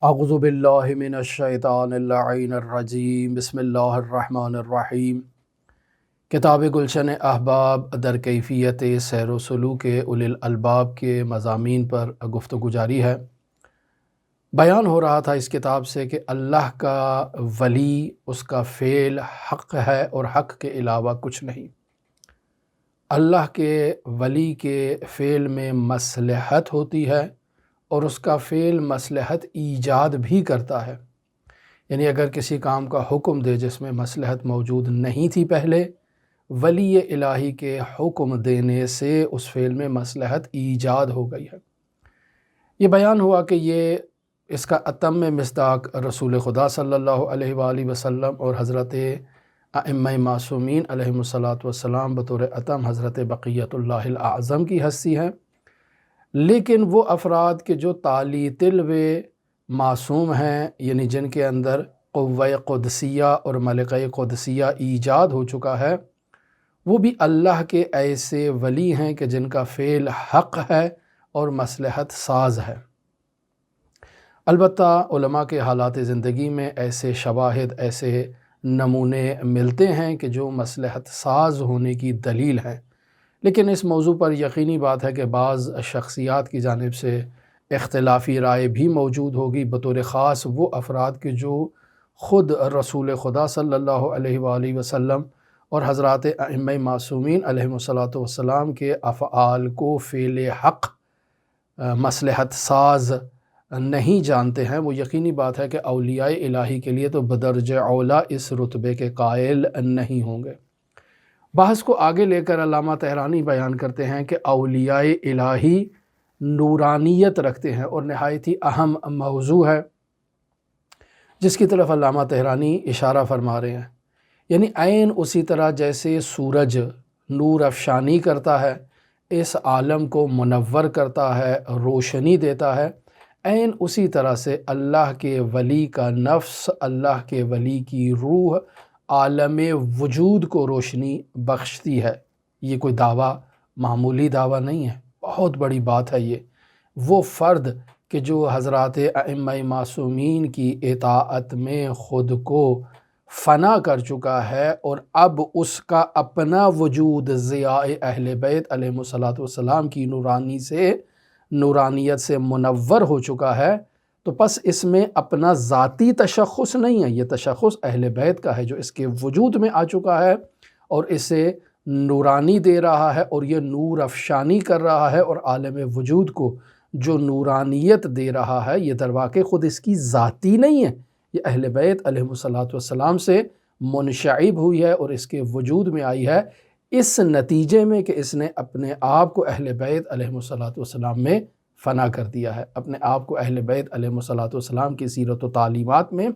اعوذ باللہ من الشیطان اللعین الرجیم بسم اللہ الرحمن الرحیم۔ کتاب گلشن احباب در کیفیت سیر و سلوک اولی الالباب کے مضامین پر گفتگو جاری ہے۔ بیان ہو رہا تھا اس کتاب سے کہ اللہ کا ولی، اس کا فعل حق ہے اور حق کے علاوہ کچھ نہیں۔ اللہ کے ولی کے فعل میں مصلحت ہوتی ہے اور اس کا فعل مصلحت ایجاد بھی کرتا ہے، یعنی اگر کسی کام کا حکم دے جس میں مصلحت موجود نہیں تھی پہلے، ولی الہی کے حکم دینے سے اس فعل میں مصلحت ایجاد ہو گئی ہے۔ یہ بیان ہوا کہ اس کا اتم مصداق رسول خدا صلی اللہ علیہ وآلہ وسلم اور حضرت ائمہ معصومین علیہم الصلاۃ بطور اتم حضرت بقیت اللہ الاعظم کی ہستی ہے، لیکن وہ افراد کے جو تعلی طلب معصوم ہیں، یعنی جن کے اندر قوہ قدسیہ اور ملکہ قدسیہ ایجاد ہو چکا ہے، وہ بھی اللہ کے ایسے ولی ہیں کہ جن کا فعل حق ہے اور مصلحت ساز ہے۔ البتہ علماء کے حالات زندگی میں ایسے شواہد، ایسے نمونے ملتے ہیں کہ جو مصلحت ساز ہونے کی دلیل ہیں، لیکن اس موضوع پر یقینی بات ہے کہ بعض شخصیات کی جانب سے اختلافی رائے بھی موجود ہوگی، بطور خاص وہ افراد کے جو خود رسول خدا صلی اللہ علیہ وآلہ وسلم اور حضرات ائمہ معصومین علیہم الصلاۃ کے افعال کو فعل حق مصلحت ساز نہیں جانتے ہیں۔ وہ یقینی بات ہے کہ اولیاء الہی کے لیے تو بدرجہ اولیٰ اس رتبے کے قائل نہیں ہوں گے۔ بحث کو آگے لے کر علامہ طحرانی بیان کرتے ہیں کہ اولیاء الہی نورانیت رکھتے ہیں اور نہایت ہی اہم موضوع ہے جس کی طرف علامہ طحرانی اشارہ فرما رہے ہیں، یعنی عین اسی طرح جیسے سورج نور افشانی کرتا ہے، اس عالم کو منور کرتا ہے، روشنی دیتا ہے، عین اسی طرح سے اللہ کے ولی کا نفس، اللہ کے ولی کی روح عالم وجود کو روشنی بخشتی ہے۔ یہ کوئی دعویٰ، معمولی دعویٰ نہیں ہے، بہت بڑی بات ہے۔ یہ وہ فرد کہ جو حضرات ائمہ معصومین کی اطاعت میں خود کو فنا کر چکا ہے اور اب اس کا اپنا وجود ضیاء اہل بیت علیہم السلام کی نورانیت سے منور ہو چکا ہے، تو پس اس میں اپنا ذاتی تشخص نہیں ہے، یہ تشخص اہل بیت کا ہے جو اس کے وجود میں آ چکا ہے اور اسے نورانی دے رہا ہے اور یہ نور افشانی کر رہا ہے، اور عالم وجود کو جو نورانیت دے رہا ہے یہ در واقع خود اس کی ذاتی نہیں ہے، یہ اہل بیت علیہم السلام سے منشعب ہوئی ہے اور اس کے وجود میں آئی ہے، اس نتیجے میں کہ اس نے اپنے آپ کو اہل بیت علیہم السلام میں فنا کر دیا ہے، اپنے آپ کو اہل بیت علیہم السلام کی سیرت و تعلیمات میں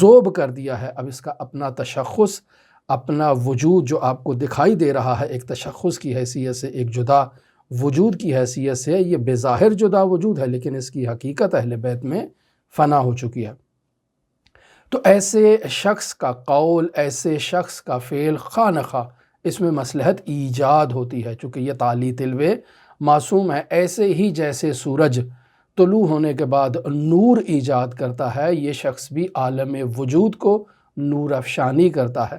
ذوب کر دیا ہے۔ اب اس کا اپنا تشخص، اپنا وجود جو آپ کو دکھائی دے رہا ہے ایک تشخص کی حیثیت سے، ایک جدا وجود کی حیثیت سے، یہ بظاہر جدا وجود ہے لیکن اس کی حقیقت اہل بیت میں فنا ہو چکی ہے۔ تو ایسے شخص کا قول، ایسے شخص کا فعل خواہ نخواہ اس میں مصلحت ایجاد ہوتی ہے، چونکہ یہ تعلی طلب معصوم ہے۔ ایسے ہی جیسے سورج طلوع ہونے کے بعد نور ایجاد کرتا ہے، یہ شخص بھی عالم وجود کو نور افشانی کرتا ہے۔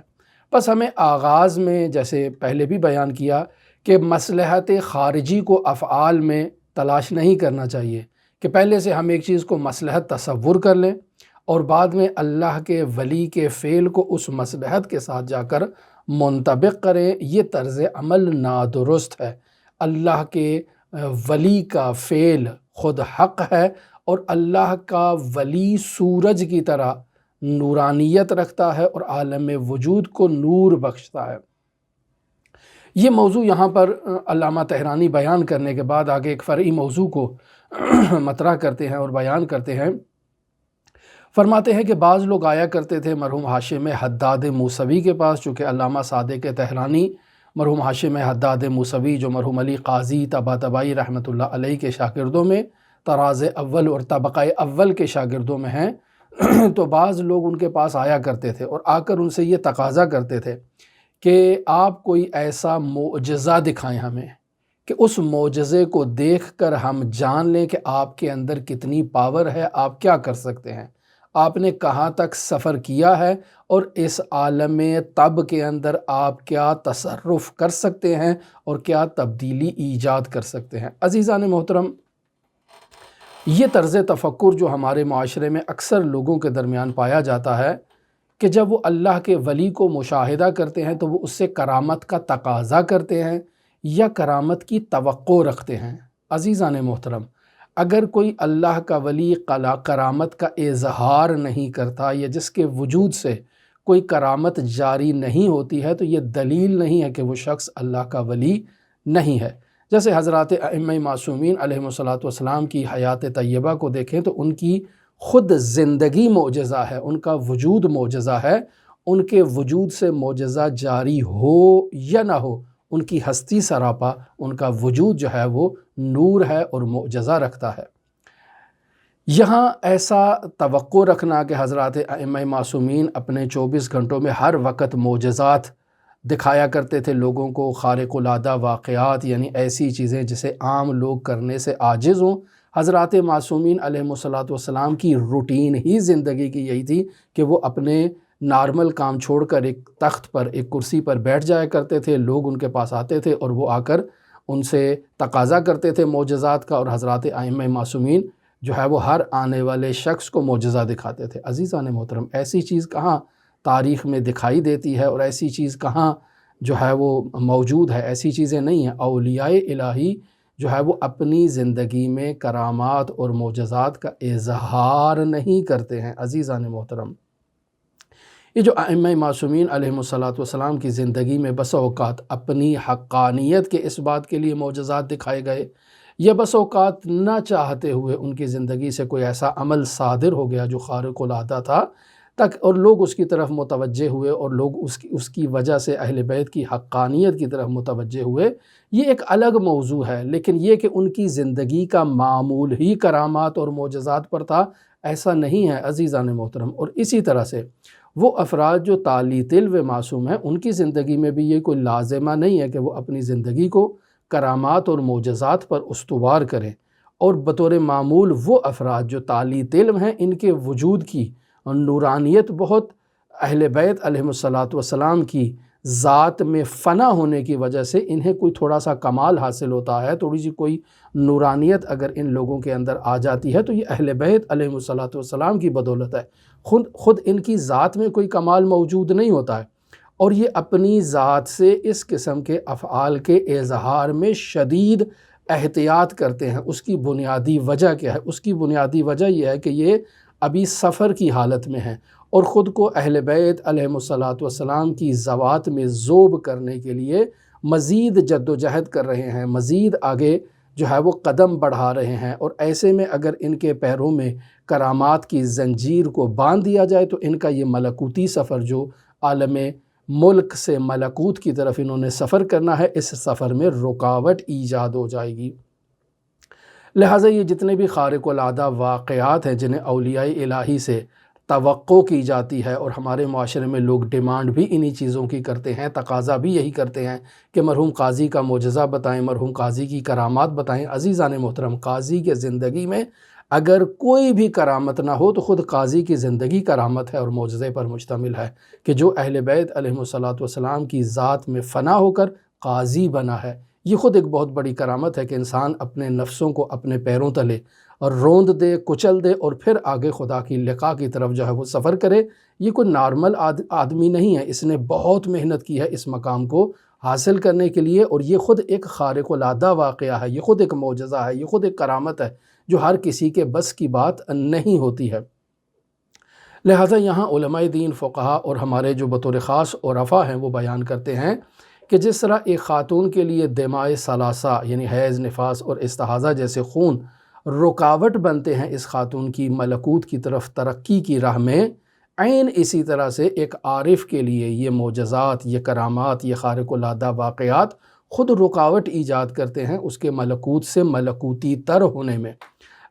بس ہمیں آغاز میں جیسے پہلے بھی بیان کیا کہ مصلحت خارجی کو افعال میں تلاش نہیں کرنا چاہیے، کہ پہلے سے ہم ایک چیز کو مصلحت تصور کر لیں اور بعد میں اللہ کے ولی کے فعل کو اس مصلحت کے ساتھ جا کر منطبق کریں۔ یہ طرز عمل نادرست ہے۔ اللہ کے ولی کا فعل خود حق ہے اور اللہ کا ولی سورج کی طرح نورانیت رکھتا ہے اور عالم وجود کو نور بخشتا ہے۔ یہ موضوع یہاں پر علامہ طحرانی بیان کرنے کے بعد آگے ایک فرعی موضوع کو مطرح کرتے ہیں اور بیان کرتے ہیں۔ فرماتے ہیں کہ بعض لوگ آیا کرتے تھے مرحوم ہاشم حداد موسوی کے پاس، چونکہ علامہ صادق طحرانی مرحوم ہاشم حداد موسوی جو مرحوم علی قاضی طباطبائی رحمۃ اللہ علیہ کے شاگردوں میں طراز اول اور طبقہ اول کے شاگردوں میں ہیں، تو بعض لوگ ان کے پاس آیا کرتے تھے اور آ کر ان سے یہ تقاضا کرتے تھے کہ آپ کوئی ایسا معجزہ دکھائیں ہمیں کہ اس معجزے کو دیکھ کر ہم جان لیں کہ آپ کے اندر کتنی پاور ہے، آپ کیا کر سکتے ہیں، آپ نے کہاں تک سفر کیا ہے، اور اس عالم طب کے اندر آپ کیا تصرف کر سکتے ہیں اور کیا تبدیلی ایجاد کر سکتے ہیں۔ عزیزان محترم، یہ طرز تفکر جو ہمارے معاشرے میں اکثر لوگوں کے درمیان پایا جاتا ہے کہ جب وہ اللہ کے ولی کو مشاہدہ کرتے ہیں تو وہ اس سے کرامت کا تقاضا کرتے ہیں یا کرامت کی توقع رکھتے ہیں۔ عزیزان محترم، اگر کوئی اللہ کا ولی کرامت کا اظہار نہیں کرتا یا جس کے وجود سے کوئی کرامت جاری نہیں ہوتی ہے تو یہ دلیل نہیں ہے کہ وہ شخص اللہ کا ولی نہیں ہے۔ جیسے حضرات ائمہ معصومین علیہم السلام کی حیات طیبہ کو دیکھیں تو ان کی خود زندگی معجزہ ہے، ان کا وجود معجزہ ہے، ان کے وجود سے معجزہ جاری ہو یا نہ ہو، ان کی ہستی سراپا، ان کا وجود جو ہے وہ نور ہے اور معجزہ رکھتا ہے۔ یہاں ایسا توقع رکھنا کہ حضرات ائمہ معصومین اپنے 24 گھنٹوں میں ہر وقت معجزات دکھایا کرتے تھے لوگوں کو، خارق العادہ واقعات، یعنی ایسی چیزیں جسے عام لوگ کرنے سے عاجز ہوں۔ حضرات معصومین علیہم السلام کی روٹین ہی زندگی کی یہی تھی کہ وہ اپنے نارمل کام چھوڑ کر ایک تخت پر، ایک کرسی پر بیٹھ جایا کرتے تھے، لوگ ان کے پاس آتے تھے اور وہ آ کر ان سے تقاضا کرتے تھے معجزات کا، اور حضرات ائمہ معصومین جو ہے وہ ہر آنے والے شخص کو معجزہ دکھاتے تھے۔ عزیزان محترم، ایسی چیز کہاں تاریخ میں دکھائی دیتی ہے اور ایسی چیز کہاں جو ہے وہ موجود ہے؟ ایسی چیزیں نہیں ہیں۔ اولیاء الہی جو ہے وہ اپنی زندگی میں کرامات اور معجزات کا اظہار نہیں کرتے ہیں۔ عزیزان محترم، یہ جو ائمہ معصومین علیہم السلام کی زندگی میں بس اوقات اپنی حقانیت کے اس بات کے لیے معجزات دکھائے گئے، یا بس اوقات نہ چاہتے ہوئے ان کی زندگی سے کوئی ایسا عمل صادر ہو گیا جو خارق العادہ تھا اور لوگ اس کی طرف متوجہ ہوئے اور لوگ اس کی وجہ سے اہل بیت کی حقانیت کی طرف متوجہ ہوئے، یہ ایک الگ موضوع ہے۔ لیکن یہ کہ ان کی زندگی کا معمول ہی کرامات اور معجزات پر تھا، ایسا نہیں ہے عزیزان محترم۔ اور اسی طرح سے وہ افراد جو طالع و معصوم ہیں، ان کی زندگی میں بھی یہ کوئی لازمہ نہیں ہے کہ وہ اپنی زندگی کو کرامات اور معجزات پر استوار کریں، اور بطور معمول وہ افراد جو طالع علم ہیں، ان کے وجود کی نورانیت بہت اہل بیت علیہم السلام کی ذات میں فنا ہونے کی وجہ سے انہیں کوئی تھوڑا سا کمال حاصل ہوتا ہے، تھوڑی سی کوئی نورانیت اگر ان لوگوں کے اندر آ جاتی ہے تو یہ اہل بیت علیہم السلام کی بدولت ہے۔ خود ان کی ذات میں کوئی کمال موجود نہیں ہوتا ہے، اور یہ اپنی ذات سے اس قسم کے افعال کے اظہار میں شدید احتیاط کرتے ہیں۔ اس کی بنیادی وجہ کیا ہے؟ اس کی بنیادی وجہ یہ ہے کہ یہ ابھی سفر کی حالت میں ہیں اور خود کو اہل بیت علیہم السلام کی ذوات میں ذوب کرنے کے لیے مزید جد و جہد کر رہے ہیں، مزید آگے جو ہے وہ قدم بڑھا رہے ہیں۔ اور ایسے میں اگر ان کے پیروں میں کرامات کی زنجیر کو باندھ دیا جائے تو ان کا یہ ملکوتی سفر جو عالم ملک سے ملکوت کی طرف انہوں نے سفر کرنا ہے، اس سفر میں رکاوٹ ایجاد ہو جائے گی۔ لہٰذا یہ جتنے بھی خارق العادہ واقعات ہیں جنہیں اولیاء الہی سے توقع کی جاتی ہے، اور ہمارے معاشرے میں لوگ ڈیمانڈ بھی انہی چیزوں کی کرتے ہیں، تقاضا بھی یہی کرتے ہیں کہ مرحوم قاضی کا معجزہ بتائیں، مرحوم قاضی کی کرامات بتائیں۔ عزیزان محترم، قاضی کے زندگی میں اگر کوئی بھی کرامت نہ ہو تو خود قاضی کی زندگی کرامت ہے اور معجزے پر مشتمل ہے کہ جو اہل بیت علیہم السلام کی ذات میں فنا ہو کر قاضی بنا ہے۔ یہ خود ایک بہت بڑی کرامت ہے کہ انسان اپنے نفسوں کو اپنے پیروں تلے اور روند دے، کچل دے، اور پھر آگے خدا کی لقاء کی طرف جو ہے وہ سفر کرے۔ یہ کوئی نارمل آدمی نہیں ہے، اس نے بہت محنت کی ہے اس مقام کو حاصل کرنے کے لیے، اور یہ خود ایک خارق العادہ واقعہ ہے، یہ خود ایک معجزہ ہے، یہ خود ایک کرامت ہے جو ہر کسی کے بس کی بات نہیں ہوتی ہے۔ لہٰذا یہاں علماء دین، فقہا اور ہمارے جو بطور خاص عرفا ہیں وہ بیان کرتے ہیں کہ جس طرح ایک خاتون کے لیے دماء ثلاثہ یعنی حیض، نفاس اور استحاضہ جیسے خون رکاوٹ بنتے ہیں اس خاتون کی ملکوت کی طرف ترقی کی راہ میں، عین اسی طرح سے ایک عارف کے لیے یہ معجزات، یہ کرامات، یہ خارق العادہ واقعات خود رکاوٹ ایجاد کرتے ہیں اس کے ملکوت سے ملکوتی تر ہونے میں۔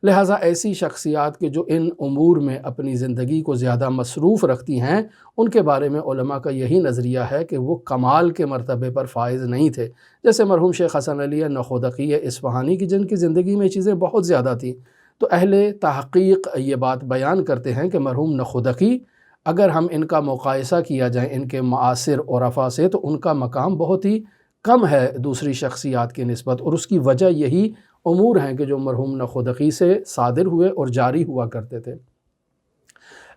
لہٰذا ایسی شخصیات کے جو ان امور میں اپنی زندگی کو زیادہ مصروف رکھتی ہیں، ان کے بارے میں علماء کا یہی نظریہ ہے کہ وہ کمال کے مرتبے پر فائز نہیں تھے۔ جیسے مرحوم شیخ حسن علی نخودقی اصفہانی کی، جن کی زندگی میں چیزیں بہت زیادہ تھیں، تو اہل تحقیق یہ بات بیان کرتے ہیں کہ مرحوم نخودقی، اگر ہم ان کا مقایسہ کیا جائے ان کے معاصر عرفاء سے، تو ان کا مقام بہت ہی کم ہے دوسری شخصیات کی نسبت، اور اس کی وجہ یہی امور ہیں کہ جو مرحوم نخودقی سے صادر ہوئے اور جاری ہوا کرتے تھے۔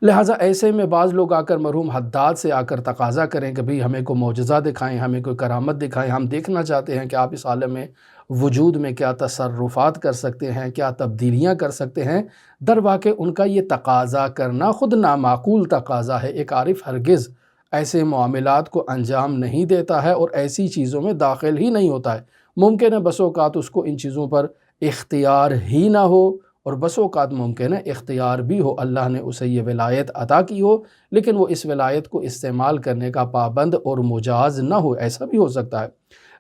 لہٰذا ایسے میں بعض لوگ آ کر مرحوم حداد سے آ کر تقاضا کریں کہ بھئی ہمیں کوئی معجزہ دکھائیں، ہمیں کوئی کرامت دکھائیں، ہم دیکھنا چاہتے ہیں کہ آپ اس عالم میں وجود میں کیا تصرفات کر سکتے ہیں، کیا تبدیلیاں کر سکتے ہیں۔ در واقع ان کا یہ تقاضا کرنا خود نامعقول تقاضا ہے۔ ایک عارف ہرگز ایسے معاملات کو انجام نہیں دیتا ہے اور ایسی چیزوں میں داخل ہی نہیں ہوتا ہے۔ ممکن ہے بس اوقات اس کو ان چیزوں پر اختیار ہی نہ ہو، اور بس اوقات ممکن ہے اختیار بھی ہو، اللہ نے اسے یہ ولایت عطا کی ہو، لیکن وہ اس ولایت کو استعمال کرنے کا پابند اور مجاز نہ ہو، ایسا بھی ہو سکتا ہے۔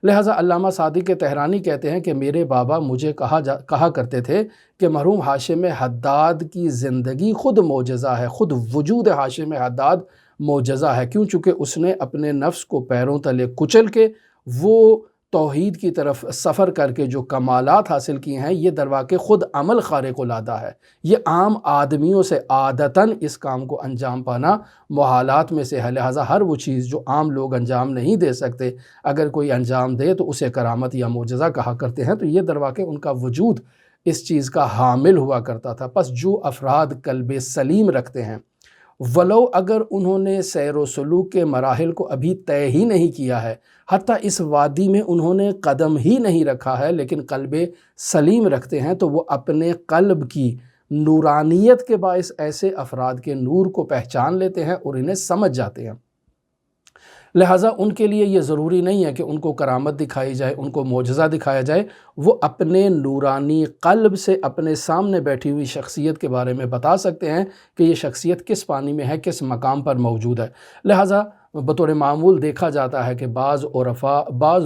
لہٰذا علامہ صادق تہرانی کہتے ہیں کہ میرے بابا مجھے کہا کرتے تھے کہ مرحوم ہاشم حداد کی زندگی خود معجزہ ہے، خود وجود ہاشم حداد معجزہ ہے، کیوں؟ چونکہ اس نے اپنے نفس کو پیروں تلے کچل کے وہ توحید کی طرف سفر کر کے جو کمالات حاصل کیے ہیں، یہ در واقع خود عمل خارق العادہ ہے۔ یہ عام آدمیوں سے عادتاً اس کام کو انجام پانا محالات میں سے ہے، لہٰذا ہر وہ چیز جو عام لوگ انجام نہیں دے سکتے، اگر کوئی انجام دے تو اسے کرامت یا معجزہ کہا کرتے ہیں۔ تو یہ در واقع ان کا وجود اس چیز کا حامل ہوا کرتا تھا۔ پس جو افراد قلب سلیم رکھتے ہیں، ولو اگر انہوں نے سیر و سلوک کے مراحل کو ابھی طے ہی نہیں کیا ہے، حتیٰ اس وادی میں انہوں نے قدم ہی نہیں رکھا ہے، لیکن قلب سلیم رکھتے ہیں، تو وہ اپنے قلب کی نورانیت کے باعث ایسے افراد کے نور کو پہچان لیتے ہیں اور انہیں سمجھ جاتے ہیں۔ لہٰذا ان کے لیے یہ ضروری نہیں ہے کہ ان کو کرامت دکھائی جائے، ان کو معجزہ دکھایا جائے، وہ اپنے نورانی قلب سے اپنے سامنے بیٹھی ہوئی شخصیت کے بارے میں بتا سکتے ہیں کہ یہ شخصیت کس پانی میں ہے، کس مقام پر موجود ہے۔ لہٰذا بطور معمول دیکھا جاتا ہے کہ بعض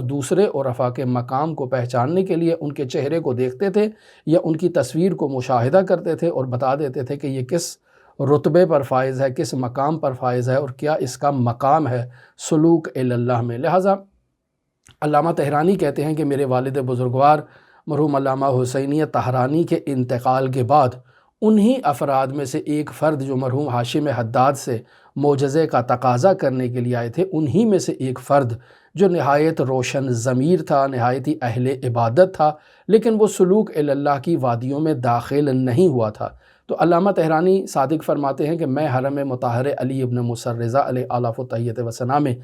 دوسرے عرفاء کے مقام کو پہچاننے کے لیے ان کے چہرے کو دیکھتے تھے یا ان کی تصویر کو مشاہدہ کرتے تھے اور بتا دیتے تھے کہ یہ کس رتبے پر فائز ہے، کس مقام پر فائز ہے اور کیا اس کا مقام ہے سلوک اللہ میں۔ لہٰذا علامہ تہرانی کہتے ہیں کہ میرے والد بزرگوار مرحوم علامہ حسینی طہرانی کے انتقال کے بعد انہی افراد میں سے ایک فرد جو مرحوم ہاشم حداد سے معجزے کا تقاضا کرنے کے لیے آئے تھے، انہی میں سے ایک فرد جو نہایت روشن ضمیر تھا، نہایت ہی اہل عبادت تھا، لیکن وہ سلوک اللہ کی وادیوں میں داخل نہیں ہوا تھا۔ تو علامہ تہرانی صادق فرماتے ہیں کہ میں حرم مطہر علی ابن موسیٰ رضا علیہ آلاف و تحیت و ثنا میں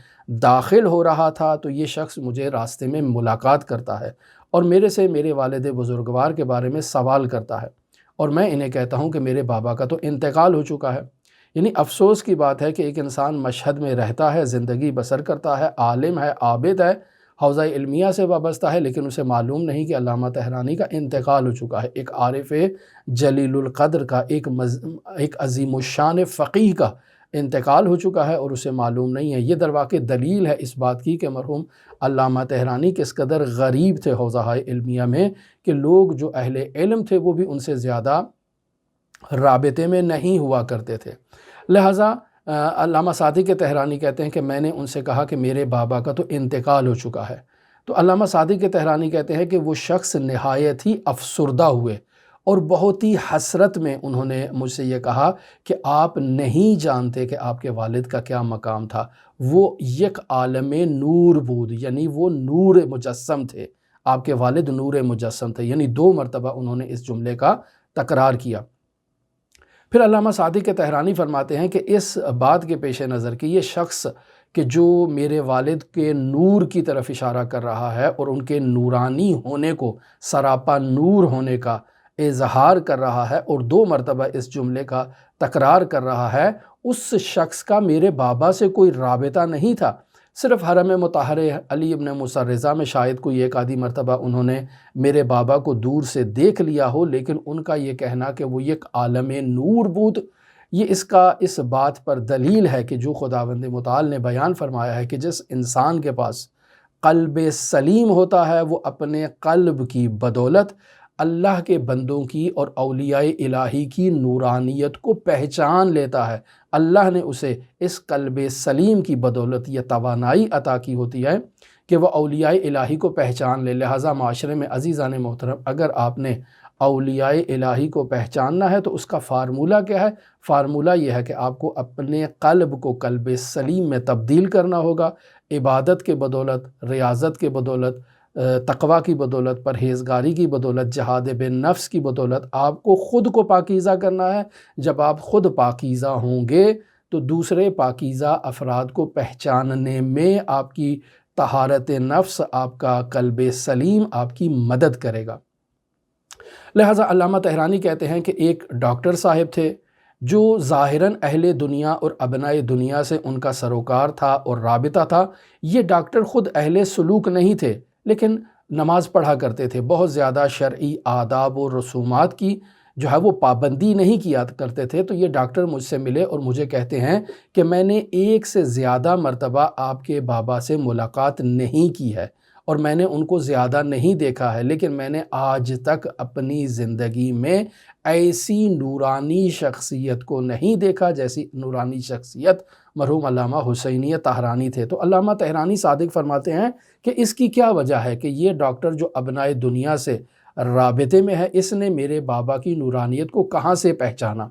داخل ہو رہا تھا، تو یہ شخص مجھے راستے میں ملاقات کرتا ہے اور میرے سے میرے والد بزرگوار کے بارے میں سوال کرتا ہے، اور میں انہیں کہتا ہوں کہ میرے بابا کا تو انتقال ہو چکا ہے۔ یعنی افسوس کی بات ہے کہ ایک انسان مشہد میں رہتا ہے، زندگی بسر کرتا ہے، عالم ہے، عابد ہے، حوزہ علمیہ سے وابستہ ہے، لیکن اسے معلوم نہیں کہ علامہ تہرانی کا انتقال ہو چکا ہے۔ ایک عارف جلیل القدر کا، ایک عظیم الشان فقیہ کا انتقال ہو چکا ہے اور اسے معلوم نہیں ہے۔ یہ در واقع دلیل ہے اس بات کی کہ مرحوم علامہ تہرانی کس قدر غریب تھے حوزہ علمیہ میں، کہ لوگ جو اہل علم تھے وہ بھی ان سے زیادہ رابطے میں نہیں ہوا کرتے تھے۔ لہٰذا علامہ صادق تہرانی کہتے ہیں کہ میں نے ان سے کہا کہ میرے بابا کا تو انتقال ہو چکا ہے، تو علامہ صادق تہرانی کہتے ہیں کہ وہ شخص نہایت ہی افسردہ ہوئے اور بہت ہی حسرت میں انہوں نے مجھ سے یہ کہا کہ آپ نہیں جانتے کہ آپ کے والد کا کیا مقام تھا، وہ یک عالم نور بود، یعنی وہ نور مجسم تھے، آپ کے والد نور مجسم تھے، یعنی 2 مرتبہ انہوں نے اس جملے کا تکرار کیا۔ پھر علامہ صادق تہرانی فرماتے ہیں کہ اس بات کے پیش نظر کہ یہ شخص کہ جو میرے والد کے نور کی طرف اشارہ کر رہا ہے اور ان کے نورانی ہونے کو، سراپا نور ہونے کا اظہار کر رہا ہے اور 2 مرتبہ اس جملے کا تکرار کر رہا ہے، اس شخص کا میرے بابا سے کوئی رابطہ نہیں تھا۔ صرف حرم مطہر علی ابن موسیٰ رضا میں شاید کوئی ایک آدھی مرتبہ انہوں نے میرے بابا کو دور سے دیکھ لیا ہو، لیکن ان کا یہ کہنا کہ وہ ایک عالم نور بود، یہ اس بات پر دلیل ہے کہ جو خداوند متعال نے بیان فرمایا ہے کہ جس انسان کے پاس قلب سلیم ہوتا ہے وہ اپنے قلب کی بدولت اللہ کے بندوں کی اور اولیاء الہی کی نورانیت کو پہچان لیتا ہے، اللہ نے اسے اس قلب سلیم کی بدولت یہ توانائی عطا کی ہوتی ہے کہ وہ اولیاء الہی کو پہچان لے۔ لہٰذا معاشرے میں عزیزان محترم، اگر آپ نے اولیاء الہی کو پہچاننا ہے تو اس کا فارمولہ کیا ہے؟ فارمولہ یہ ہے کہ آپ کو اپنے قلب کو قلب سلیم میں تبدیل کرنا ہوگا، عبادت کے بدولت، ریاضت کے بدولت، تقوی کی بدولت، پرہیزگاری کی بدولت، جہاد بے نفس کی بدولت آپ کو خود کو پاکیزہ کرنا ہے۔ جب آپ خود پاکیزہ ہوں گے تو دوسرے پاکیزہ افراد کو پہچاننے میں آپ کی طہارت نفس، آپ کا قلب سلیم آپ کی مدد کرے گا۔ لہٰذا علامہ طحرانی کہتے ہیں کہ ایک ڈاکٹر صاحب تھے جو ظاہراً اہل دنیا اور ابنائے دنیا سے ان کا سروکار تھا اور رابطہ تھا۔ یہ ڈاکٹر خود اہل سلوک نہیں تھے، لیکن نماز پڑھا کرتے تھے، بہت زیادہ شرعی آداب و رسومات کی جو ہے وہ پابندی نہیں کیا کرتے تھے۔ تو یہ ڈاکٹر مجھ سے ملے اور مجھے کہتے ہیں کہ میں نے ایک سے زیادہ مرتبہ آپ کے بابا سے ملاقات نہیں کی ہے اور میں نے ان کو زیادہ نہیں دیکھا ہے، لیکن میں نے آج تک اپنی زندگی میں ایسی نورانی شخصیت کو نہیں دیکھا جیسی نورانی شخصیت مرحوم علامہ حسینی طحرانی تھے۔ تو علامہ طحرانی صادق فرماتے ہیں کہ اس کی کیا وجہ ہے کہ یہ ڈاکٹر جو ابنائے دنیا سے رابطے میں ہے، اس نے میرے بابا کی نورانیت کو کہاں سے پہچانا؟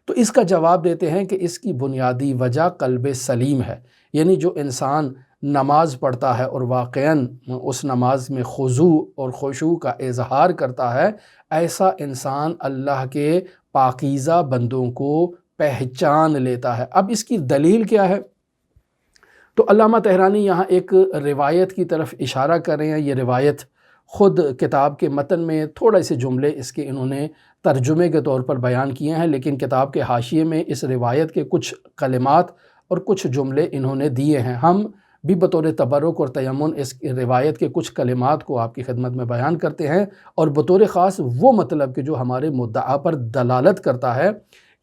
تو اس کا جواب دیتے ہیں کہ اس کی بنیادی وجہ قلب سلیم ہے، یعنی جو انسان نماز پڑھتا ہے اور واقعاً اس نماز میں خضوع اور خشوع کا اظہار کرتا ہے، ایسا انسان اللہ کے پاکیزہ بندوں کو پہچان لیتا ہے۔ اب اس کی دلیل کیا ہے؟ تو علامہ طحرانی یہاں ایک روایت کی طرف اشارہ کر رہے ہیں۔ یہ روایت خود کتاب کے متن میں تھوڑے سے جملے اس کے انہوں نے ترجمے کے طور پر بیان کیے ہیں، لیکن کتاب کے حاشیے میں اس روایت کے کچھ کلمات اور کچھ جملے انہوں نے دیے ہیں۔ ہم بھی بطور تبرک اور تیمن اس روایت کے کچھ کلمات کو آپ کی خدمت میں بیان کرتے ہیں، اور بطور خاص وہ مطلب کہ جو ہمارے مدعا پر دلالت کرتا ہے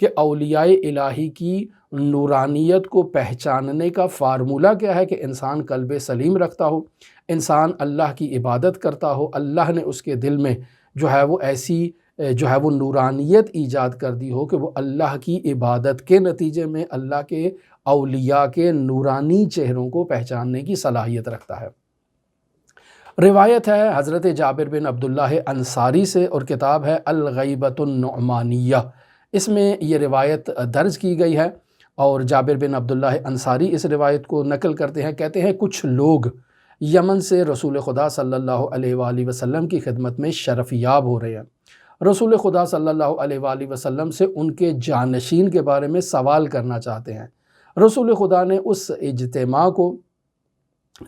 کہ اولیاء الہی کی نورانیت کو پہچاننے کا فارمولہ کیا ہے کہ انسان قلب سلیم رکھتا ہو، انسان اللہ کی عبادت کرتا ہو، اللہ نے اس کے دل میں جو ہے وہ ایسی جو ہے وہ نورانیت ایجاد کر دی ہو کہ وہ اللہ کی عبادت کے نتیجے میں اللہ کے اولیاء کے نورانی چہروں کو پہچاننے کی صلاحیت رکھتا ہے۔ روایت ہے حضرت جابر بن عبداللہ انصاری سے اور کتاب ہے الغیبۃ النعمانیہ، اس میں یہ روایت درج کی گئی ہے، اور جابر بن عبداللہ انصاری اس روایت کو نقل کرتے ہیں۔ کہتے ہیں کچھ لوگ یمن سے رسول خدا صلی اللہ علیہ وآلہ وسلم کی خدمت میں شرف یاب ہو رہے ہیں۔ رسول خدا صلی اللہ علیہ وآلہ وسلم سے ان کے جانشین کے بارے میں سوال کرنا چاہتے ہیں۔ رسول خدا نے اس اجتماع کو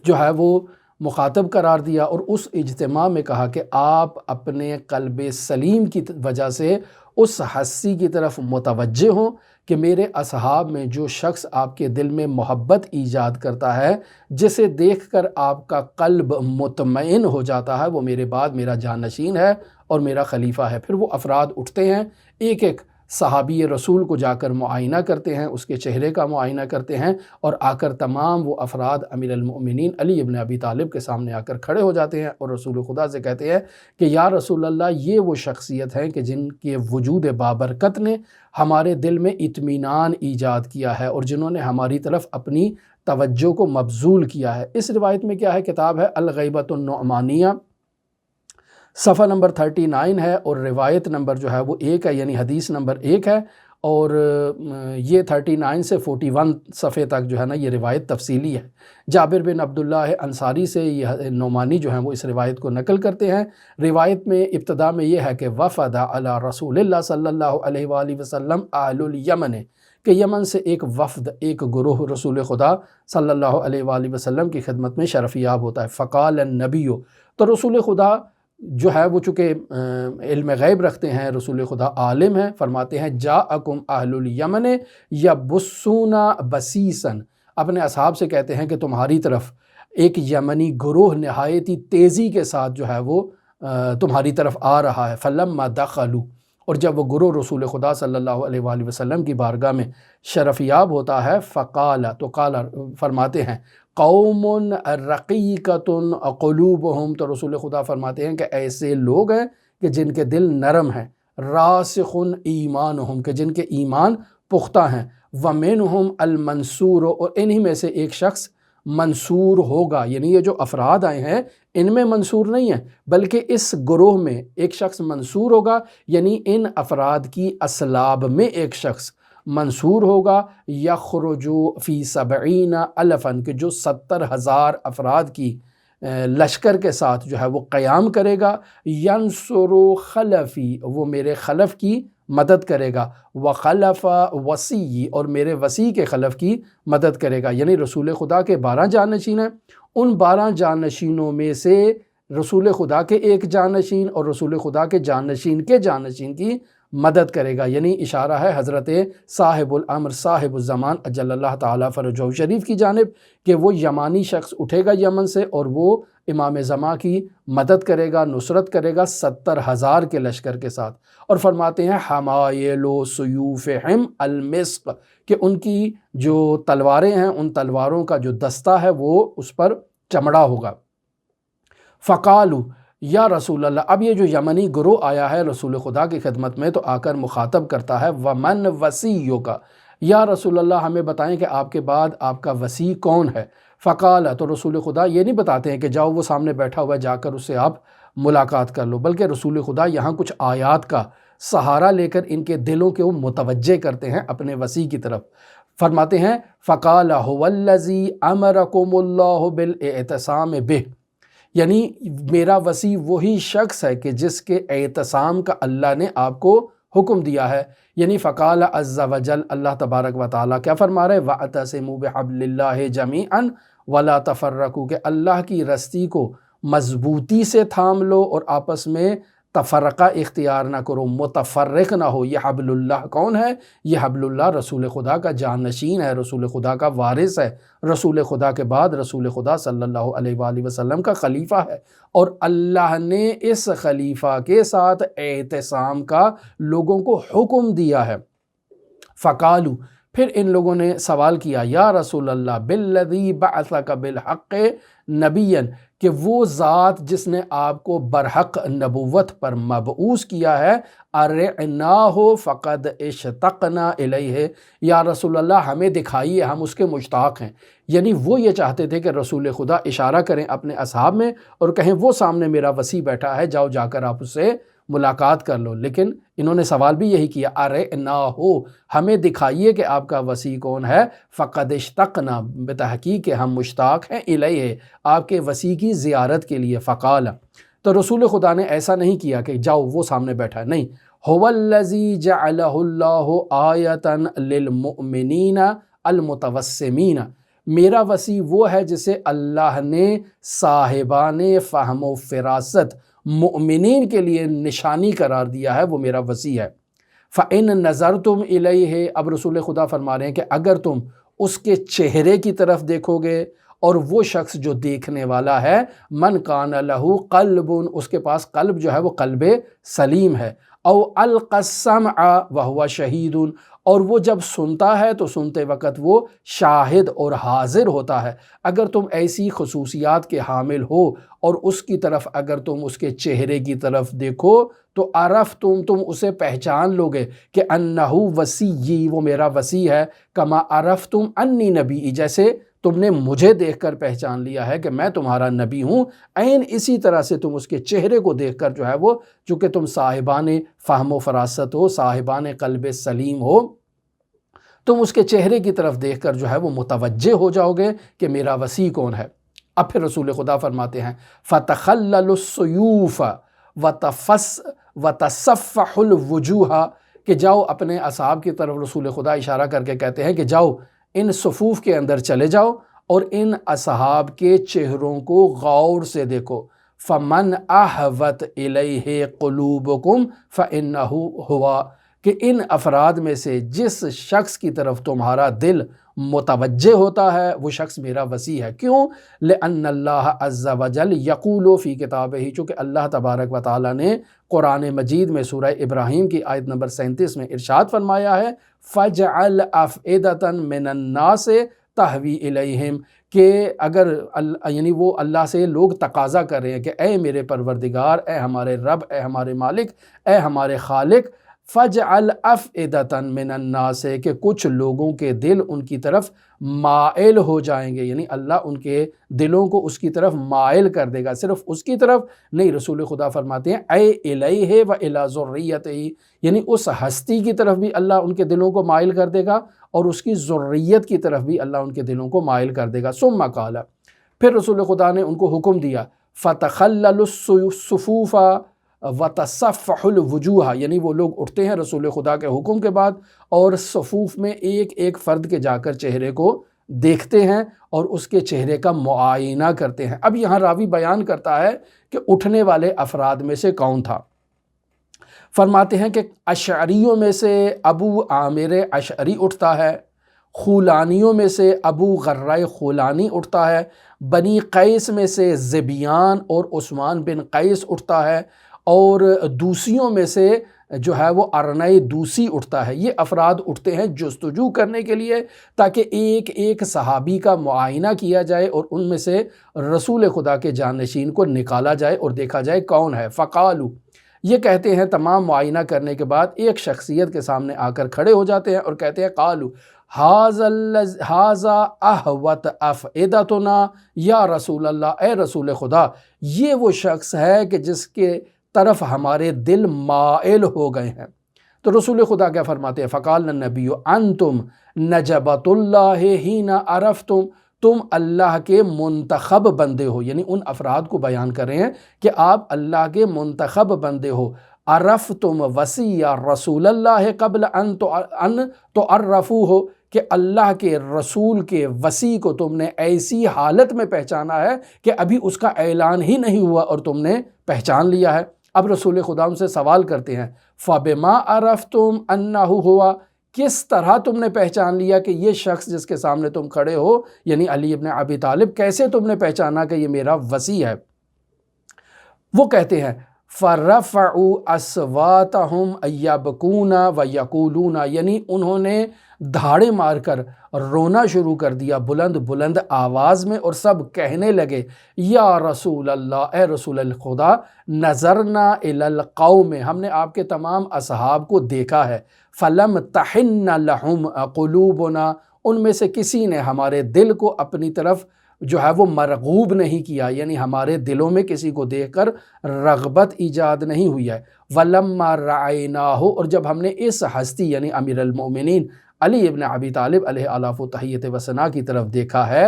جو ہے وہ مخاطب قرار دیا اور اس اجتماع میں کہا کہ آپ اپنے قلب سلیم کی وجہ سے اس ہستی کی طرف متوجہ ہوں کہ میرے اصحاب میں جو شخص آپ کے دل میں محبت ایجاد کرتا ہے، جسے دیکھ کر آپ کا قلب مطمئن ہو جاتا ہے، وہ میرے بعد میرا جانشین ہے اور میرا خلیفہ ہے۔ پھر وہ افراد اٹھتے ہیں، ایک ایک صحابی رسول کو جا کر معائنہ کرتے ہیں، اس کے چہرے کا معائنہ کرتے ہیں، اور آ کر تمام وہ افراد امیر المؤمنین علی ابن ابی طالب کے سامنے آ کر کھڑے ہو جاتے ہیں اور رسول خدا سے کہتے ہیں کہ یا رسول اللہ، یہ وہ شخصیت ہیں کہ جن کے وجود بابرکت نے ہمارے دل میں اطمینان ایجاد کیا ہے اور جنہوں نے ہماری طرف اپنی توجہ کو مبذول کیا ہے۔ اس روایت میں کیا ہے؟ کتاب ہے الغیبۃ النعمانیہ، صفحہ نمبر 39 ہے، اور روایت نمبر جو ہے وہ 1 ہے، یعنی حدیث نمبر 1 ہے، اور یہ 39 سے 41 صفحے تک جو ہے نا یہ روایت تفصیلی ہے۔ جابر بن عبداللہ انصاری سے یہ نعمانی جو ہیں وہ اس روایت کو نقل کرتے ہیں۔ روایت میں ابتدا میں یہ ہے کہ وفد علی رسول اللہ صلی اللہ علیہ وآلہ وسلم اہل الیمن، کہ یمن سے ایک وفد، ایک گروہ رسول خدا صلی اللہ علیہ وآلہ وسلم کی خدمت میں شرفیاب ہوتا ہے۔ فقال النبی، تو رسول خدا جو ہے وہ چونکہ علم غیب رکھتے ہیں، رسول خدا عالم ہیں، فرماتے ہیں جاءکم اہل الیمن یبصون بصیصا، اپنے اصحاب سے کہتے ہیں کہ تمہاری طرف ایک یمنی گروہ نہایتی تیزی کے ساتھ جو ہے وہ تمہاری طرف آ رہا ہے۔ فلما دخلوا، اور جب وہ گروہ رسول خدا صلی اللہ علیہ وآلہ وسلم کی بارگاہ میں شرفیاب ہوتا ہے، فقال، تو قال فرماتے ہیں قوم رقیقۃ قلوبہم، تو رسول خدا فرماتے ہیں کہ ایسے لوگ ہیں کہ جن کے دل نرم ہیں، راسخن ایمانہم کہ جن کے ایمان پختہ ہیں، ومنہم المنصور اور انہی میں سے ایک شخص منصور ہوگا، یعنی یہ جو افراد آئے ہیں ان میں منصور نہیں ہے بلکہ اس گروہ میں ایک شخص منصور ہوگا، یعنی ان افراد کی اسلاب میں ایک شخص منصور ہوگا، یخرجو فی 70,000 کہ جو 70,000 افراد کی لشکر کے ساتھ جو ہے وہ قیام کرے گا، ینصر خلفی وہ میرے خلف کی مدد کرے گا، وخلف وصی اور میرے وصی کے خلف کی مدد کرے گا، یعنی رسول خدا کے 12 جانشین ہیں، ان 12 جانشینوں میں سے رسول خدا کے ایک جانشین اور رسول خدا کے جانشین کی مدد کرے گا، یعنی اشارہ ہے حضرت صاحب الامر صاحب الزمان اجل اللہ تعالیٰ فرجہ شریف کی جانب کہ وہ یمانی شخص اٹھے گا یمن سے اور وہ امام زمان کی مدد کرے گا، نصرت کرے گا 70,000 کے لشکر کے ساتھ، اور فرماتے ہیں حمائل و سیوفہم المسک کہ ان کی جو تلواریں ہیں ان تلواروں کا جو دستہ ہے وہ اس پر چمڑا ہوگا۔ فقالو یا رسول اللہ، اب یہ جو یمنی گروہ آیا ہے رسول خدا کی خدمت میں تو آ کر مخاطب کرتا ہے ومن وصیو کا، یا رسول اللہ ہمیں بتائیں کہ آپ کے بعد آپ کا وصی کون ہے۔ فقال تو رسول خدا یہ نہیں بتاتے ہیں کہ جاؤ وہ سامنے بیٹھا ہوا ہے جا کر اس سے آپ ملاقات کر لو، بلکہ رسول خدا یہاں کچھ آیات کا سہارا لے کر ان کے دلوں کے وہ متوجہ کرتے ہیں اپنے وصی کی طرف۔ فرماتے ہیں فقال هو الذی امرکم اللہ بالاعتصام بہ، یعنی میرا وصی وہی شخص ہے کہ جس کے اعتصام کا اللہ نے آپ کو حکم دیا ہے، یعنی فقال عز وجل اللہ تبارک و تعالیٰ کیا فرما رہے وَاعْتَصِمُوا بِحَبْلِ اللَّهِ جَمِيعًا وَلَا تَفَرَّقُوا کہ اللہ کی رسی کو مضبوطی سے تھام لو اور آپس میں تفرقہ اختیار نہ کرو، متفرق نہ ہو۔ یہ حبل اللہ کون ہے؟ یہ حبل اللہ رسول خدا کا جانشین ہے، رسول خدا کا وارث ہے، رسول خدا کے بعد رسول خدا صلی اللہ علیہ وآلہ وسلم کا خلیفہ ہے، اور اللہ نے اس خلیفہ کے ساتھ اعتصام کا لوگوں کو حکم دیا ہے۔ فقالو پھر ان لوگوں نے سوال کیا یا رسول اللہ بالذی بعثک بالحق نبیا کہ وہ ذات جس نے آپ کو برحق نبوت پر مبعوث کیا ہے، ارعناہ فقد اشتقنا الیہ، یا رسول اللہ ہمیں دکھائیے ہم اس کے مشتاق ہیں، یعنی وہ یہ چاہتے تھے کہ رسول خدا اشارہ کریں اپنے اصحاب میں اور کہیں وہ سامنے میرا وصی بیٹھا ہے جاؤ جا کر آپ اس سے ملاقات کر لو، لیکن انہوں نے سوال بھی یہی کیا ارعناہ ہمیں دکھائیے کہ آپ کا وصی کون ہے، فقد اشتقنا بتحقیق کہ ہم مشتاق ہیں الیہ آپ کے وصی کی زیارت کے لیے۔ فقال تو رسول خدا نے ایسا نہیں کیا کہ جاؤ وہ سامنے بیٹھا ہے، نہیں، هو الذی جعلہ اللہ آیۃ للمؤمنین المتوسمین، میرا وصی وہ ہے جسے اللہ نے صاحبان فہم و فراست مؤمنین کے لیے نشانی قرار دیا ہے، وہ میرا وصی ہے۔ فَإِن نَظَرْتُمْ إِلَيْهِ اب رسول خدا فرما رہے ہیں کہ اگر تم اس کے چہرے کی طرف دیکھو گے، اور وہ شخص جو دیکھنے والا ہے من کان لہو قلب اس کے پاس قلب جو ہے وہ قلب سلیم ہے، او القى السمع وهو شہید اور وہ جب سنتا ہے تو سنتے وقت وہ شاہد اور حاضر ہوتا ہے، اگر تم ایسی خصوصیات کے حامل ہو اور اس کی طرف اگر تم اس کے چہرے کی طرف دیکھو تو عرف تم اسے پہچان لوگے کہ انہو وصی وہ میرا وصی ہے، کما عرفتم انی نبی جیسے تم نے مجھے دیکھ کر پہچان لیا ہے کہ میں تمہارا نبی ہوں، عین اسی طرح سے تم اس کے چہرے کو دیکھ کر جو ہے وہ چونکہ تم صاحبان فہم و فراست ہو، صاحبان قلب سلیم ہو، تم اس کے چہرے کی طرف دیکھ کر جو ہے وہ متوجہ ہو جاؤ گے کہ میرا وصی کون ہے۔ اب پھر رسول خدا فرماتے ہیں فَتَخَلَّلُ السُّيُوفَ وَتَصَفَّحُ الْوُجُوهَ کہ جاؤ اپنے اصحاب کی طرف رسول خدا اشارہ کر کے کہتے ہیں کہ جاؤ ان صفوف کے اندر چلے جاؤ اور ان اصحاب کے چہروں کو غور سے دیکھو، فَمَنْ أَحْوَتْ إِلَيْهِ قُلُوبُكُمْ فَإِنَّهُ هُوَ کہ ان افراد میں سے جس شخص کی طرف تمہارا دل متوجہ ہوتا ہے وہ شخص میرا وصی ہے۔ کیوں؟ لِأَنَّ اللَّهَ عَزَّ وَجَلَّ يَقُولُ فِي كِتَابِهِ چونکہ اللہ تبارک و تعالیٰ نے قرآن مجید میں سورہ ابراہیم کی آیت نمبر 37 میں ارشاد فرمایا ہے فَجْعَلْ أَفْئِدَةً مِّنَ النَّاسِ یستحوی الیہم کہ اگر یعنی وہ اللہ سے لوگ تقاضا کر رہے ہیں کہ اے میرے پروردگار، اے ہمارے رب، اے ہمارے مالک، اے ہمارے خالق، فجعل افئدۃ من الناس کہ کچھ لوگوں کے دل ان کی طرف مائل ہو جائیں گے، یعنی اللہ ان کے دلوں کو اس کی طرف مائل کر دے گا۔ صرف اس کی طرف نہیں، رسول خدا فرماتے ہیں اے الیہ و الی ذریتہ، یعنی اس ہستی کی طرف بھی اللہ ان کے دلوں کو مائل کر دے گا اور اس کی ذریت کی طرف بھی اللہ ان کے دلوں کو مائل کر دے گا۔ ثم قال، پھر رسول خدا نے ان کو حکم دیا، فتخللوا الصفوف وتصفحوا الوجوہ، یعنی وہ لوگ اٹھتے ہیں رسول خدا کے حکم کے بعد اور صفوف میں ایک ایک فرد کے جا کر چہرے کو دیکھتے ہیں اور اس کے چہرے کا معائنہ کرتے ہیں۔ اب یہاں راوی بیان کرتا ہے کہ اٹھنے والے افراد میں سے کون تھا۔ فرماتے ہیں کہ اشعریوں میں سے ابو عامر اشعری اٹھتا ہے، خولانیوں میں سے ابو غرہ خولانی اٹھتا ہے، بنی قیس میں سے زبیان اور عثمان بن قیس اٹھتا ہے، اور دوسیوں میں سے جو ہے وہ ارنہ دوسی اٹھتا ہے۔ یہ افراد اٹھتے ہیں جستجو کرنے کے لیے تاکہ ایک ایک صحابی کا معائنہ کیا جائے اور ان میں سے رسول خدا کے جانشین کو نکالا جائے اور دیکھا جائے کون ہے۔ فقالو، یہ کہتے ہیں تمام معائنہ کرنے کے بعد ایک شخصیت کے سامنے آ کر کھڑے ہو جاتے ہیں اور کہتے ہیں قالو ھذا احوت افئدتنا یا رسول اللہ، اے رسول خدا یہ وہ شخص ہے کہ جس کے طرف ہمارے دل مائل ہو گئے ہیں۔ تو رسول خدا کیا فرماتے ہیں؟ فقال النبی انتم نجبۃ اللہ حین عرفتم، تم اللہ کے منتخب بندے ہو، یعنی ان افراد کو بیان کر رہے ہیں کہ آپ اللہ کے منتخب بندے ہو۔ عرفتم وصی رسول اللہ قبل ان تعرفوہ، کہ اللہ کے رسول کے وصی کو تم نے ایسی حالت میں پہچانا ہے کہ ابھی اس کا اعلان ہی نہیں ہوا اور تم نے پہچان لیا ہے۔ اب رسول خدا ان سے سوال کرتے ہیں فَبِمَا عَرَفْتُمْ أَنَّهُ هُوَ، کس طرح تم نے پہچان لیا کہ یہ شخص جس کے سامنے تم کھڑے ہو یعنی علی ابن ابی طالب، کیسے تم نے پہچانا کہ یہ میرا وصی ہے؟ وہ کہتے ہیں فَرَفَعُوا أَصْوَاتَهُمْ يَبْكُونَ وَيَقُولُونَ، یعنی انہوں نے دھاڑے مار کر رونا شروع کر دیا بلند بلند آواز میں، اور سب کہنے لگے یا رسول اللہ، اے رسول خدا، نظرنا الی القوم، ہم نے آپ کے تمام اصحاب کو دیکھا ہے، فلم تحن لہم قلوبنا، ان میں سے کسی نے ہمارے دل کو اپنی طرف جو ہے وہ مرغوب نہیں کیا، یعنی ہمارے دلوں میں کسی کو دیکھ کر رغبت ایجاد نہیں ہوئی ہے۔ وَلَمَّا رَعَيْنَاهُ، اور جب ہم نے اس ہستی یعنی امیر المؤمنین علی ابن ابی طالب علیہ آلاف و تحیت و ثنا کی طرف دیکھا ہے،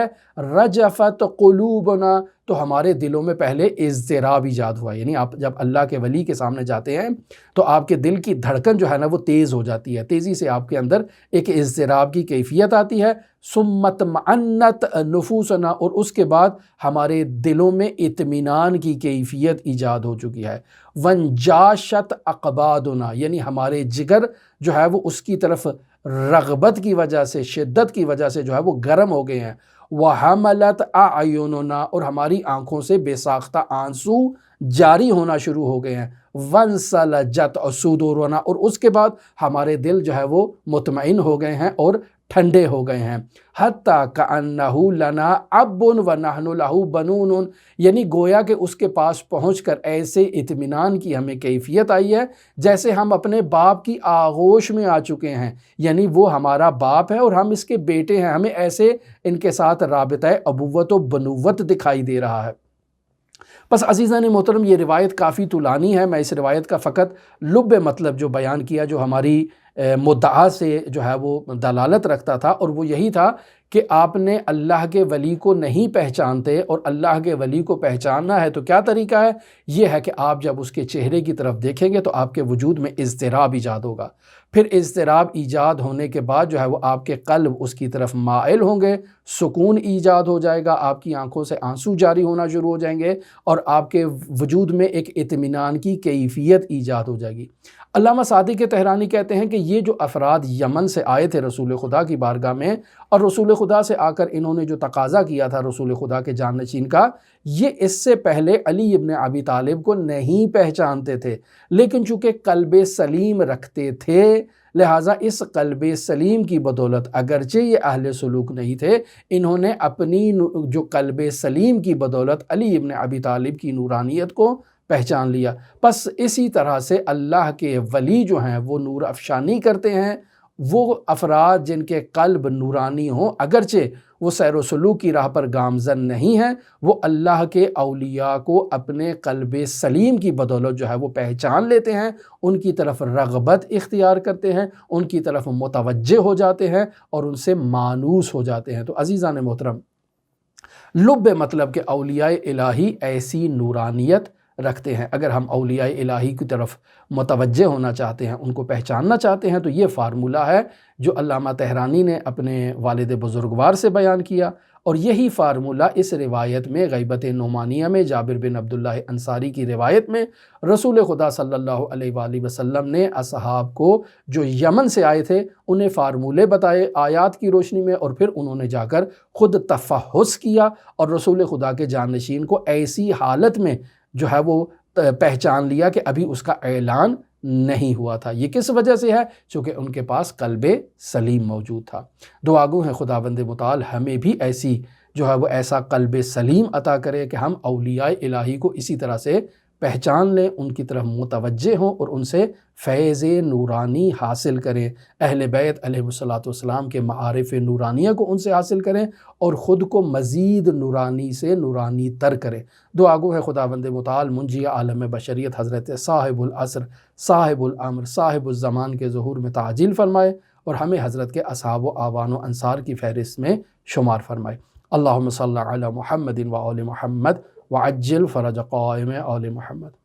رجفت قلوبنا، تو ہمارے دلوں میں پہلے اضطراب ایجاد ہوا، یعنی آپ جب اللہ کے ولی کے سامنے جاتے ہیں تو آپ کے دل کی دھڑکن جو ہے نا وہ تیز ہو جاتی ہے، تیزی سے آپ کے اندر ایک اضطراب کی کیفیت آتی ہے۔ ثمت معنت نفوسنا، اور اس کے بعد ہمارے دلوں میں اطمینان کی کیفیت ایجاد ہو چکی ہے۔ ونجاشت اقبادنا، یعنی ہمارے جگر جو ہے وہ اس کی طرف رغبت کی وجہ سے، شدت کی وجہ سے جو ہے وہ گرم ہو گئے ہیں۔ وحملت اعیننا، اور ہماری آنکھوں سے بے ساختہ آنسو جاری ہونا شروع ہو گئے ہیں۔ وانسلجت صدورنا، اور اس کے بعد ہمارے دل جو ہے وہ مطمئن ہو گئے ہیں اور ٹھنڈے ہو گئے ہیں۔ حتیٰ کأنہ لنا اب ونحن لہ بنون، یعنی گویا کہ اس کے پاس پہنچ کر ایسے اطمینان کی ہمیں کیفیت آئی ہے جیسے ہم اپنے باپ کی آغوش میں آ چکے ہیں، یعنی وہ ہمارا باپ ہے اور ہم اس کے بیٹے ہیں، ہمیں ایسے ان کے ساتھ رابطہ ابوت و بنوت دکھائی دے رہا ہے۔ بس عزیزان محترم، یہ روایت کافی طولانی ہے، میں اس روایت کا فقط لب مطلب جو بیان کیا جو ہماری مدعا سے جو ہے وہ دلالت رکھتا تھا، اور وہ یہی تھا کہ آپ نے اللہ کے ولی کو نہیں پہچانتے، اور اللہ کے ولی کو پہچاننا ہے تو کیا طریقہ ہے؟ یہ ہے کہ آپ جب اس کے چہرے کی طرف دیکھیں گے تو آپ کے وجود میں اضطراب ایجاد ہوگا، پھر اضطراب ایجاد ہونے کے بعد جو ہے وہ آپ کے قلب اس کی طرف مائل ہوں گے، سکون ایجاد ہو جائے گا، آپ کی آنکھوں سے آنسو جاری ہونا شروع ہو جائیں گے، اور آپ کے وجود میں ایک اطمینان کی کیفیت ایجاد ہو جائے گی۔ علامہ صادق طہرانی کہتے ہیں کہ یہ جو افراد یمن سے آئے تھے رسول خدا کی بارگاہ میں، اور رسول خدا سے آ کر انہوں نے جو تقاضا کیا تھا رسول خدا کے جانشین کا، یہ اس سے پہلے علی ابن ابی طالب کو نہیں پہچانتے تھے، لیکن چونکہ قلب سلیم رکھتے تھے، لہٰذا اس قلب سلیم کی بدولت اگرچہ یہ اہل سلوک نہیں تھے، انہوں نے اپنی جو قلب سلیم کی بدولت علی ابن ابی طالب کی نورانیت کو پہچان لیا۔ پس اسی طرح سے اللہ کے ولی جو ہیں وہ نور افشانی کرتے ہیں۔ وہ افراد جن کے قلب نورانی ہوں، اگرچہ وہ سیر و سلوک کی راہ پر گامزن نہیں ہیں، وہ اللہ کے اولیاء کو اپنے قلب سلیم کی بدولت جو ہے وہ پہچان لیتے ہیں، ان کی طرف رغبت اختیار کرتے ہیں، ان کی طرف متوجہ ہو جاتے ہیں اور ان سے مانوس ہو جاتے ہیں۔ تو عزیزان محترم، لب مطلب کہ اولیاء الہی ایسی نورانیت رکھتے ہیں۔ اگر ہم اولیاء الہی کی طرف متوجہ ہونا چاہتے ہیں، ان کو پہچاننا چاہتے ہیں، تو یہ فارمولہ ہے جو علامہ طحرانی نے اپنے والد بزرگوار سے بیان کیا، اور یہی فارمولہ اس روایت میں غیبت نعمانیہ میں جابر بن عبداللہ انصاری کی روایت میں رسول خدا صلی اللہ علیہ وآلہ وسلم نے اصحاب کو جو یمن سے آئے تھے انہیں فارمولے بتائے آیات کی روشنی میں، اور پھر انہوں نے جا کر خود تفحص کیا اور رسول خدا کے جانشین کو ایسی حالت میں جو ہے وہ پہچان لیا کہ ابھی اس کا اعلان نہیں ہوا تھا۔ یہ کس وجہ سے ہے؟ چونکہ ان کے پاس قلب سلیم موجود تھا۔ دعا گو ہیں خداوند متعال ہمیں بھی ایسی جو ہے وہ ایسا قلب سلیم عطا کرے کہ ہم اولیاء الہی کو اسی طرح سے پہچان لیں، ان کی طرف متوجہ ہوں اور ان سے فیض نورانی حاصل کریں، اہل بیت علیہ الصلوۃ کے معارف نورانیہ کو ان سے حاصل کریں اور خود کو مزید نورانی سے نورانی تر کریں۔ دعا گو ہے خداوند متعال منجی عالم بشریت حضرت صاحب العصر، صاحب الامر، صاحب الزمان کے ظہور میں تعجیل فرمائے اور ہمیں حضرت کے اصحاب و اعوان و انصار کی فہرست میں شمار فرمائے۔ اللہم صلی علی محمد و آل محمد وعجل فرج قائم آل محمد۔